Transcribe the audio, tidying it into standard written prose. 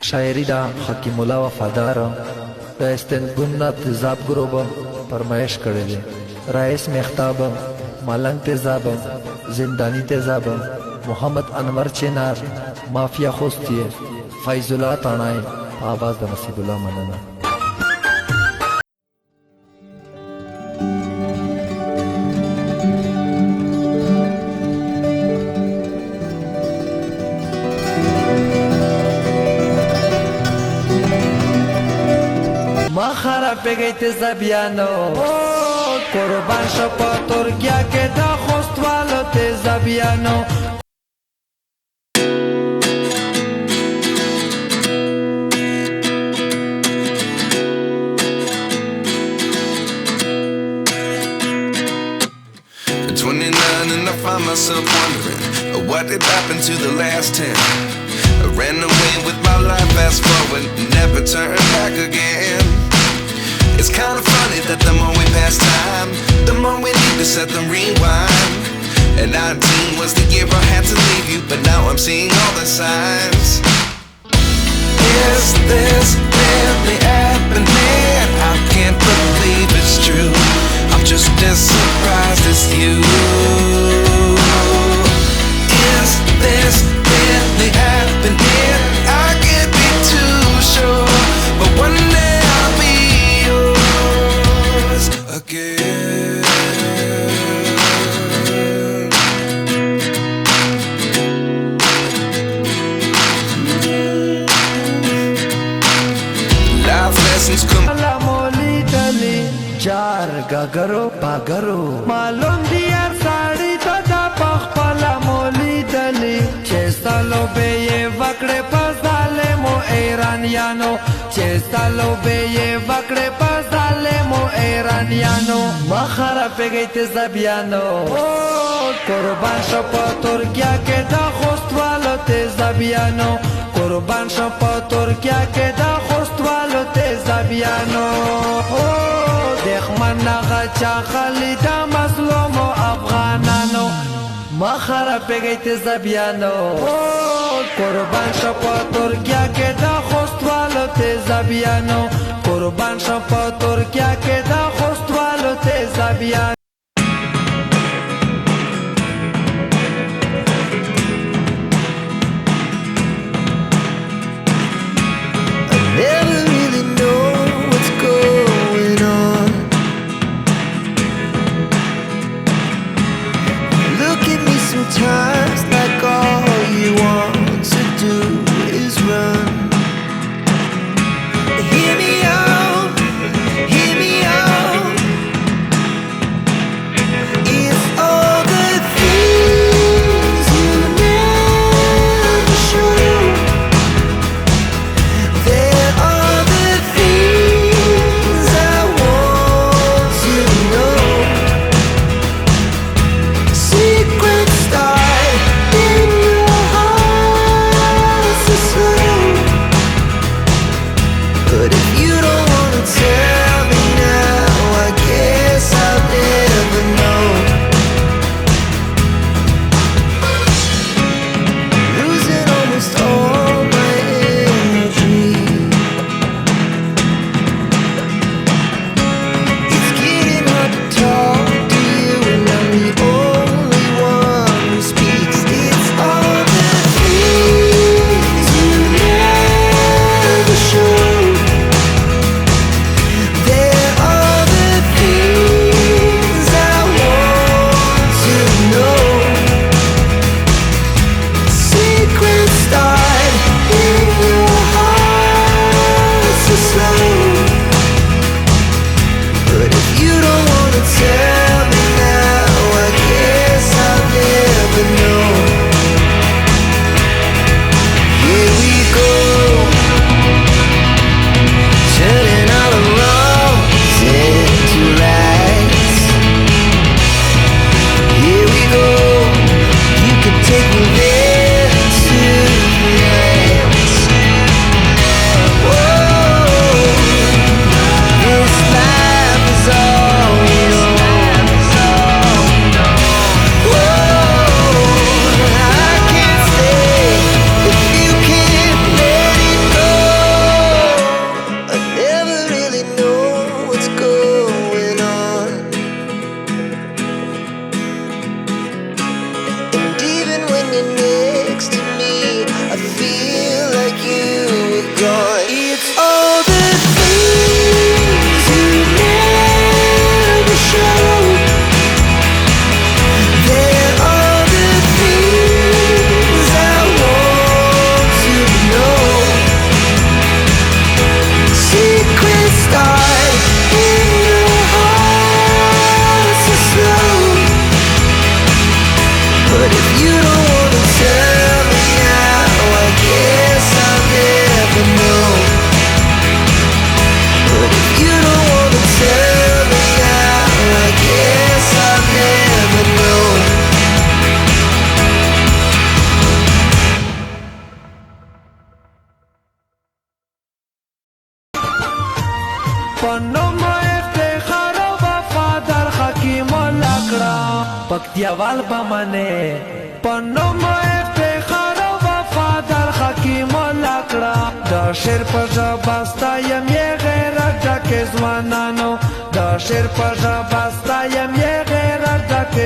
شاعری دا حکیم الله وفادار د استنبول تیزاب گروب فرمایش کړی دی. رئیس مختاب، ملنگ تیزاب، زندانی تیزاب، محمد انور چینار، مافیا خوستی، فیض الله تانای، آواز د نصیب الله مننه. پیگئی تیزا بیانو قربان شو پا ترکیا که دا خوست والو تیزا بیانو. At 29 and I find myself wondering what did happen to the last 10. I ran away with my life, fast forward, never turn back again. It's kind of funny that the more we pass time, the more we need to set them rewind. And 19 was the year I had to leave you, but now I'm seeing all the signs. Is this really happening? I can't believe it's true. I'm just as surprised as you. Is this really happening? I can't be too sure, but one day I'll be yours again. Life lessons come. جارگا گرو پاگرو معلوم دیار ساڑی تا دا پخپلا مولی دلی چه solve بے یہ وکڑے پا ظالم و ایرانیانو چه سالو بے یہ وکڑے پا ظالم و ایرانیانو مخارا پہ گئی تیزا بیانو قربان شو پا ترکیا کے دا خوست والو تیزا بیانو قربان شو پا ترکیا کے دا خوست والو تیزا بیانو دخمن نغا چا خالی دا مظلوم و افغانانو مخارا پہ گئی تیزا بیانو قربان شو پا ترکیا کے دا خوست والو تیزا بیانو قربان شو پا ترکیا کے دا خوست والو تیزا بیانو. Sometimes like all you want to do is run. Hear me out, hear me out. پنوم Iftikhar و وفادار حکیم لکڑا پکتیاوال بمانے پنوم افتخار و وفادار حکیم لکڑا دا شیر پر جبستا یم یہ غیرت ڈک زوانانو دا شیر پر جبستا یم یہ غیرت ڈک